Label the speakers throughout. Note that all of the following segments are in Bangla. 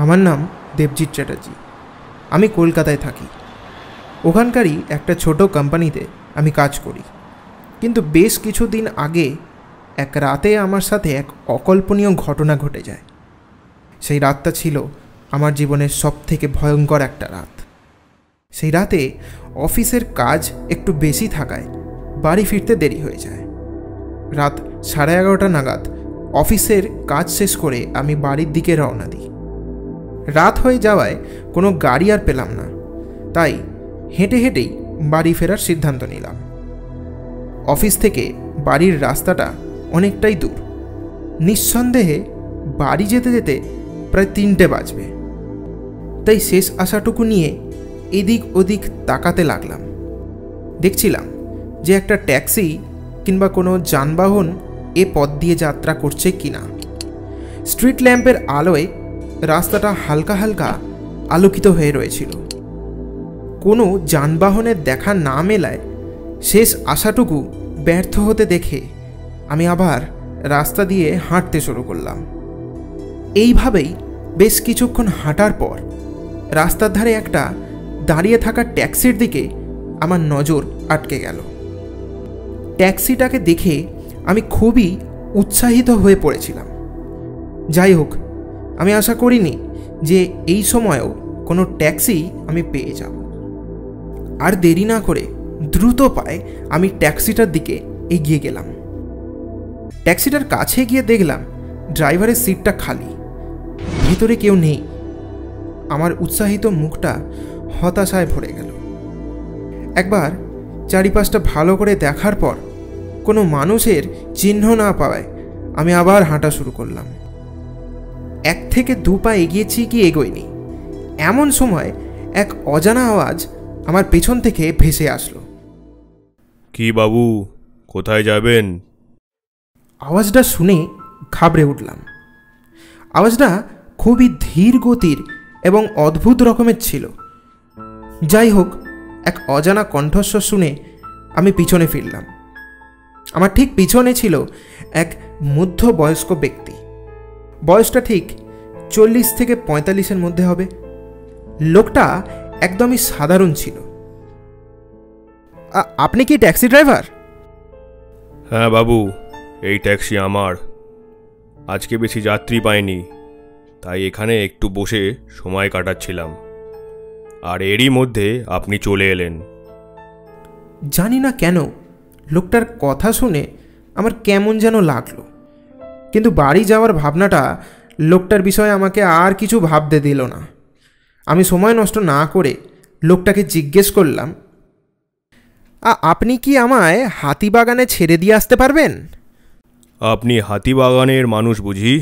Speaker 1: আমার নাম দেবজিৎ চ্যাটার্জি। আমি কলকাতায় থাকি। ওখানকারই একটা ছোট কোম্পানিতে আমি কাজ করি। কিন্তু বেশ কিছুদিন আগে এক রাতে আমার সাথে এক অকল্পনীয় ঘটনা ঘটে যায়। সেই রাতটা ছিল আমার জীবনের সবথেকে ভয়ঙ্কর একটা রাত। সেই রাতে অফিসের কাজ একটু বেশি থাকায় বাড়ি ফিরতে দেরি হয়ে যায়। রাত 11:30 নাগাদ অফিসের কাজ শেষ করে আমি বাড়ির দিকে রওনা দিই। রাত হয়ে যাওয়ায় কোনো গাড়ি আর পেলাম না, তাই হেঁটে হেঁটেই বাড়ি ফেরার সিদ্ধান্ত নিলাম। অফিস থেকে বাড়ির রাস্তাটা অনেকটাই দূর। নিঃসন্দেহে বাড়ি যেতে যেতে প্রায় 3টে বাজবে। তাই শেষ আশাটুকু নিয়ে এদিক ওদিক তাকাতে লাগলাম। দেখছিলাম যে একটা ট্যাক্সি কিংবা কোনো যানবাহন এ পথ দিয়ে যাত্রা করছে কিনা। স্ট্রিট ল্যাম্পের আলোয় রাস্তাটা হালকা হালকা আলোকিত হয়ে রয়েছিল। কোনো যানবাহনের দেখা না মেলায় শেষ আশাটুকু ব্যর্থ হতে দেখে আমি আবার রাস্তা দিয়ে হাঁটতে শুরু করলাম। এইভাবেই বেশ কিছুক্ষণ হাঁটার পর রাস্তার ধারে একটা দাঁড়িয়ে থাকা ট্যাক্সির দিকে আমার নজর আটকে গেল। ট্যাক্সিটাকে দেখে আমি খুবই উৎসাহিত হয়ে পড়েছিলাম। যাই হোক, আমি আশা করিনি যে এই সময়েও কোনো ট্যাক্সি আমি পেয়ে যাব। আর দেরি না করে দ্রুত পায়ে আমি ট্যাক্সিটার দিকে এগিয়ে গেলাম। ট্যাক্সিটার কাছে গিয়ে দেখলাম ড্রাইভারের সিটটা খালি, ভিতরে কেউ নেই। আমার উৎসাহিত মুখটা হতাশায় ভরে গেল। একবার চারিপাশটা ভালো করে দেখার পর কোনো মানুষের চিহ্ন না পাওয়ায় আমি আবার হাঁটা শুরু করলাম। 1 থেকে 2 পা এগিয়েছি কি এগোয়নি, এমন সময় এক অজানা আওয়াজ আমার পেছন থেকে ভেসে আসলো।
Speaker 2: কি বাবু, কোথায় যাবেন?
Speaker 1: আওয়াজটা শুনে ঘাবড়ে উঠলাম। আওয়াজটা খুবই ধীর গতির এবং অদ্ভুত রকমের ছিল। যাই হোক, এক অজানা কণ্ঠস্বর শুনে আমি পিছনে ফিরলাম। আমার ঠিক পিছনে ছিল এক মধ্যবয়স্ক ব্যক্তি। বয়সটা ঠিক 40 থেকে 45-এর মধ্যে হবে। লোকটা একদমই সাধারণ ছিল। আপনি কি ট্যাক্সি ড্রাইভার?
Speaker 2: হ্যাঁ বাবু, এই ট্যাক্সি আমার। আজকে বেশি যাত্রী পাইনি, তাই এখানে একটু বসে সময় কাটাচ্ছিলাম। আর এরই মধ্যে আপনি চলে এলেন।
Speaker 1: জানি না কেন লোকটার কথা শুনে আমার কেমন যেন লাগলো, কিন্তু বাড়ি যাওয়ার ভাবনাটা লোকটার বিষয়ে আমাকে আর কিছু ভাবতে দিল না। আমি সময় নষ্ট না করে লোকটাকে জিজ্ঞেস করলাম, আপনি কি আমায় হাতিবাগানে ছেড়ে দিয়ে আসতে পারবেন?
Speaker 2: আপনি হাতিবাগানের মানুষ বুঝি?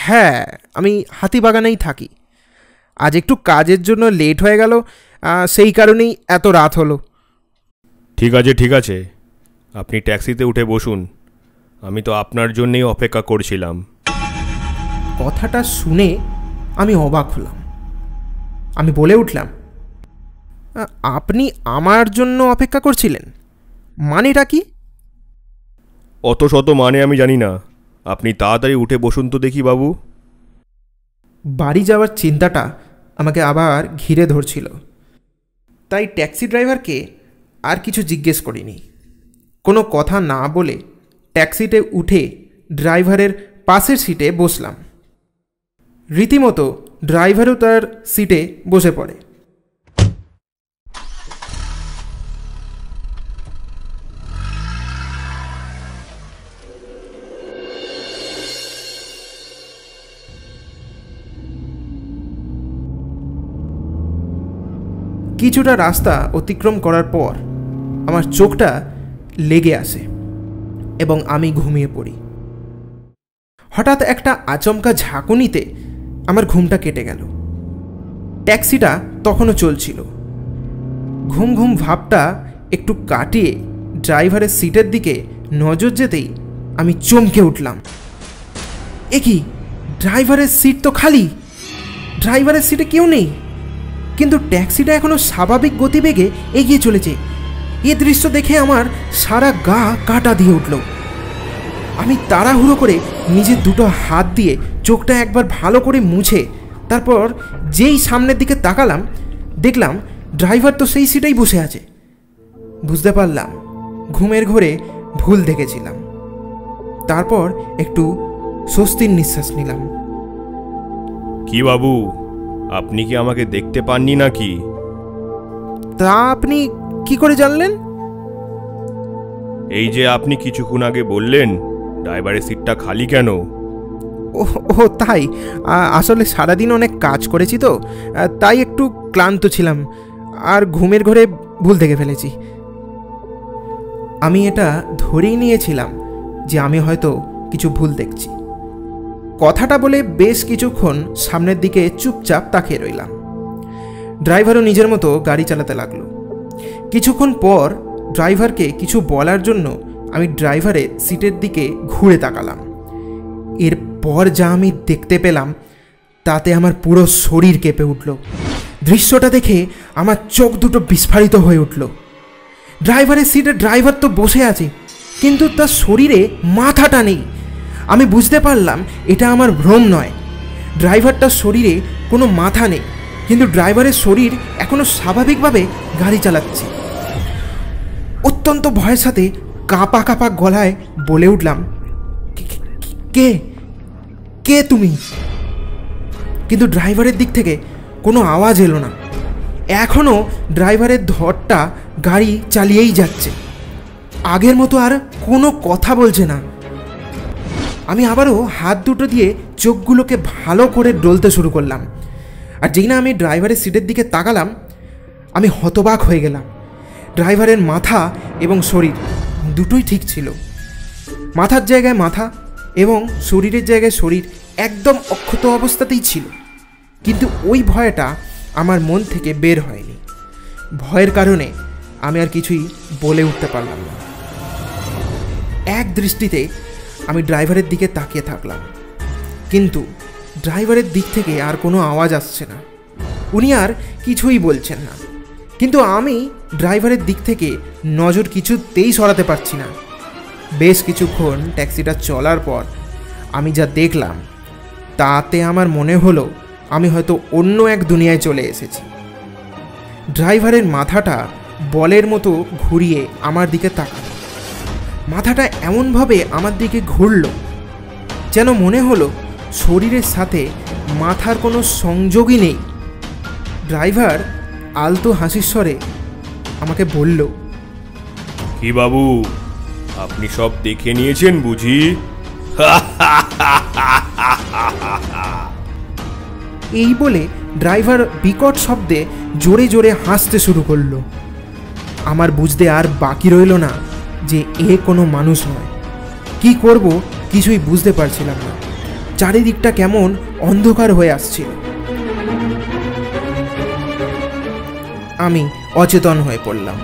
Speaker 1: হ্যাঁ, আমি হাতিবাগানেই থাকি। আজ একটু কাজের জন্য লেট হয়ে গেল, সেই কারণেই এত রাত হলো।
Speaker 2: ঠিক আছে, আপনি ট্যাক্সিতে উঠে বসুন। আমি তো আপনার জন্যেই অপেক্ষা করছিলাম।
Speaker 1: কথাটা শুনে আমি অবাক হলাম। আমি বলে উঠলাম, আপনি আমার জন্য অপেক্ষা করছিলেন? মানেটা কি?
Speaker 2: অত শত মানে আমি জানি না। আপনি তাড়াতাড়ি উঠে বসুন তো দেখি বাবু।
Speaker 1: বাড়ি যাওয়ার চিন্তাটা আমাকে আবার ঘিরে ধরছিল, তাই ট্যাক্সি ড্রাইভারকে আর কিছু জিজ্ঞেস করিনি। কোনো কথা না বলে ট্যাক্সিতে উঠে ড্রাইভারের পাশের সিটে বসলাম। রীতিমতো ড্রাইভারও তার সিটে বসে পড়ে। কিছুটা রাস্তা অতিক্রম করার পর আমার চোখটা লেগে আসে এবং আমি ঘুমিয়ে পড়ি। হঠাৎ একটা আচমকা ঝাঁকুনিতে আমার ঘুমটা কেটে গেল। ট্যাক্সিটা তখনও চলছিল। ঘুম ঘুম ভাবটা একটু কাটিয়ে ড্রাইভারের সিটের দিকে নজর যেতেই আমি চমকে উঠলাম। এ কি, ড্রাইভারের সিট তো খালি! ড্রাইভারের সিটে কেউ নেই, কিন্তু ট্যাক্সিটা এখনো স্বাভাবিক গতিবেগে এগিয়ে চলেছে। এ দৃশ্য দেখে আমার সারা গা কাঁটা দিয়ে উঠল। আমি তাড়াহুড়ো করে নিজের দুটো হাত দিয়ে চোখটা একবার ভালো করে মুছে তারপর যেই সামনের দিকে তাকালাম, দেখলাম ড্রাইভার তো সেই সিটেই বসে আছে। বুঝতে পারলাম ঘুমের ঘোরে ভুল দেখেছিলাম। তারপর একটু স্বস্তির নিঃশ্বাস নিলাম।
Speaker 2: কি বাবু, আপনি কি আমাকে দেখতে পাননি নাকি?
Speaker 1: তা আপনি কি করে জানলেন?
Speaker 2: এই যে আপনি কিছুক্ষণ আগে বললেন ড্রাইভারের সিটটা খালি কেন।
Speaker 1: ও ও তাই, আসলে সারাদিন অনেক কাজ করেছি তো, তাই একটু ক্লান্ত ছিলাম আর ঘুমের ঘোরে ভুল দেখে ফেলেছি। আমি এটা ধরেই নিয়েছিলাম যে আমি হয়তো কিছু ভুল দেখছি। কথাটা বলে বেশ কিছুক্ষণ সামনের দিকে চুপচাপ তাকিয়ে রইলাম। ড্রাইভারও নিজের মতো গাড়ি চালাতে লাগলো। কিছুক্ষণ পর ড্রাইভারকে কিছু বলার জন্য আমি ড্রাইভারের সিটের দিকে ঘুরে তাকালাম। এরপর যা আমি দেখতে পেলাম তাতে আমার পুরো শরীর কেঁপে উঠল। দৃশ্যটা দেখে আমার চোখ দুটো বিস্ফারিত হয়ে উঠল। ড্রাইভারের সিটে ড্রাইভার তো বসে আছে, কিন্তু তার শরীরে মাথাটা নেই। আমি বুঝতে পারলাম এটা আমার ভ্রম নয়। ড্রাইভারটার শরীরে কোনো মাথা নেই, কিন্তু ড্রাইভারের শরীর এখনও স্বাভাবিকভাবে গাড়ি চালাচ্ছে। অত্যন্ত ভয়ের সাথে কাঁপা কাঁপা গলায় বলে উঠলাম, কে কে তুমি? কিন্তু ড্রাইভারের দিক থেকে কোনো আওয়াজ এলো না। এখনও ড্রাইভারের ধরটা গাড়ি চালিয়েই যাচ্ছে, আগের মতো আর কোনো কথা বলছে না। আমি আবারও হাত দুটো দিয়ে চোখগুলোকে ভালো করে ডলতে শুরু করলাম। আর যেই না আমি ড্রাইভারের সিটের দিকে তাকালাম, আমি হতবাক হয়ে গেলাম। ড্রাইভারের মাথা এবং শরীর দুটোই ঠিক ছিল। মাথার জায়গায় মাথা এবং শরীরের জায়গায় শরীর একদম অক্ষত অবস্থাতেই ছিল। কিন্তু ওই ভয়টা আমার মন থেকে বের হয়নি। ভয়ের কারণে আমি আর কিছুই বলে উঠতে পারলাম না। এক দৃষ্টিতে আমি ড্রাইভারের দিকে তাকিয়ে থাকলাম, কিন্তু ড্রাইভারের দিক থেকে আর কোনো আওয়াজ আসছে না। উনি আর কিছুই বলছেন না, কিন্তু আমি ড্রাইভারের দিক থেকে নজর কিছুতেই সরাতে পারছি না। বেশ কিছুক্ষণ ট্যাক্সিটা চলার পর আমি যা দেখলাম তাতে আমার মনে হলো আমি হয়তো অন্য এক দুনিয়ায় চলে এসেছি। ড্রাইভারের মাথাটা বলের মতো ঘুরিয়ে আমার দিকে তাকালো। মাথাটা এমনভাবে আমার দিকে ঘুরল যেন মনে হলো শরীরের সাথে মাথার কোনো সংযোগই নেই। ড্রাইভার আলতো হাসির স্বরে আমাকে বলল,
Speaker 2: কি বাবু, আপনি সব দেখে নিয়েছেন বুঝি?
Speaker 1: এই বলে ড্রাইভার বিকট শব্দে জোরে জোরে হাসতে শুরু করলো। আমার বুঝতে আর বাকি রইল না যে এ কোনো মানুষ নয়। কি করব কিছুই বুঝতে পারছিলাম না। চারিদিকটা কেমন অন্ধকার হয়ে আসছিল। আমি অচেতন হয়ে পড়লাম।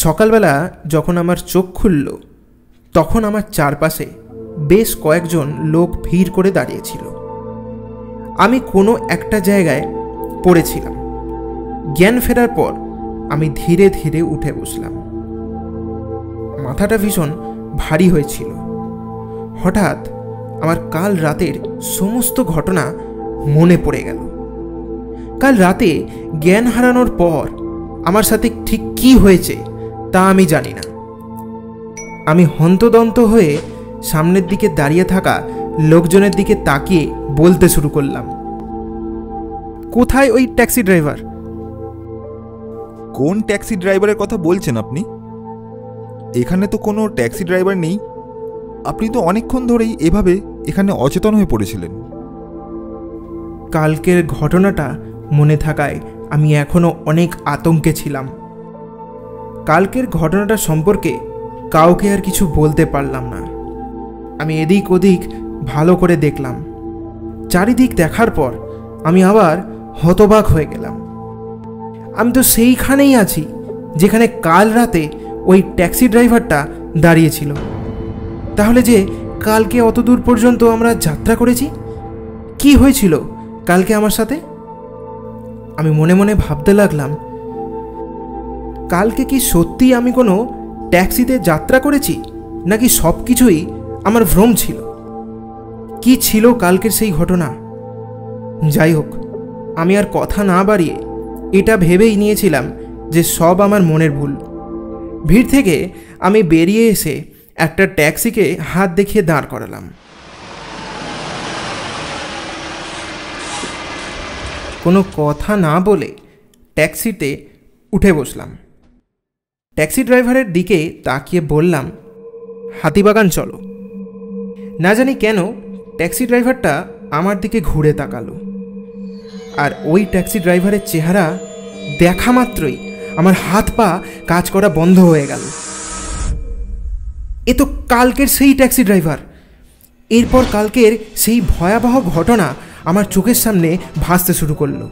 Speaker 1: সকালবেলা যখন আমার চোখ খুলল, তখন আমার চারপাশে বেশ কয়েকজন লোক ভিড় করে দাঁড়িয়েছিল। আমি কোনো একটা জায়গায় পড়েছিলাম। জ্ঞান ফেরার পর আমি ধীরে ধীরে উঠে বসলাম। মাথাটা ভীষণ ভারী হয়েছিল। হঠাৎ আমার কাল রাতের সমস্ত ঘটনা মনে পড়ে গেল। কাল রাতে জ্ঞান হারানোর পর আমার সাথে ঠিক কী হয়েছে তা আমি জানি না। আমি হন্তদন্ত হয়ে সামনের দিকে দাঁড়িয়ে থাকা লোকজনের দিকে তাকিয়ে বলতে শুরু করলাম, কোথায় ওই ট্যাক্সি ড্রাইভার?
Speaker 3: কোন ট্যাক্সি ড্রাইভারের কথা বলছেন আপনি? এখানে তো কোনো ট্যাক্সি ড্রাইভার নেই। আপনি তো অনেকক্ষণ ধরেই এভাবে এখানে অচেতন হয়ে পড়েছিলেন।
Speaker 1: কালকের ঘটনাটা মনে থাকায় আমি এখনও অনেক আতঙ্কে ছিলাম। কালকের ঘটনাটা সম্পর্কে কাউকে আর কিছু বলতে পারলাম না। আমি এদিক ওদিক ভালো করে দেখলাম। চারিদিক দেখার পর আমি আবার হতবাক হয়ে গেলাম। আমি তো সেইখানেই আছি যেখানে কাল রাতে ওই ট্যাক্সি ড্রাইভারটা দাঁড়িয়েছিল। তাহলে যে কালকে অত দূর পর্যন্ত আমরা যাত্রা করেছি, কি হয়েছিল কালকে আমার সাথে? আমি মনে মনে ভাবতে লাগলাম, কালকে কি সত্যিই আমি কোনো ট্যাক্সিতে যাত্রা করেছি, নাকি সব কিছুই আমার ভ্রম ছিল? কি ছিল কালকের সেই ঘটনা? যাই হোক, আমি আর কথা না বাড়িয়ে এটা ভেবেই নিয়েছিলাম যে সব আমার মনের ভুল। ভিড় থেকে আমি বেরিয়ে এসে একটা ট্যাক্সিকে হাত দেখিয়ে দাঁড় করালাম। কোনো কথা না বলে ট্যাক্সিতে উঠে বসলাম। ট্যাক্সি ড্রাইভারের দিকে তাকিয়ে বললাম, হাতিবাগান চলো। না জানি কেন ট্যাক্সি ড্রাইভারটা আমার দিকে ঘুরে তাকালো, আর ওই ট্যাক্সি ড্রাইভারের চেহারা দেখা মাত্রই আমার হাত পা কাজ করা বন্ধ হয়ে গেল। এ তো কালকের সেই ট্যাক্সি ড্রাইভার। এরপর কালকের সেই ভয়াবহ ঘটনা আমার চোখের সামনে ভাসতে শুরু করলো।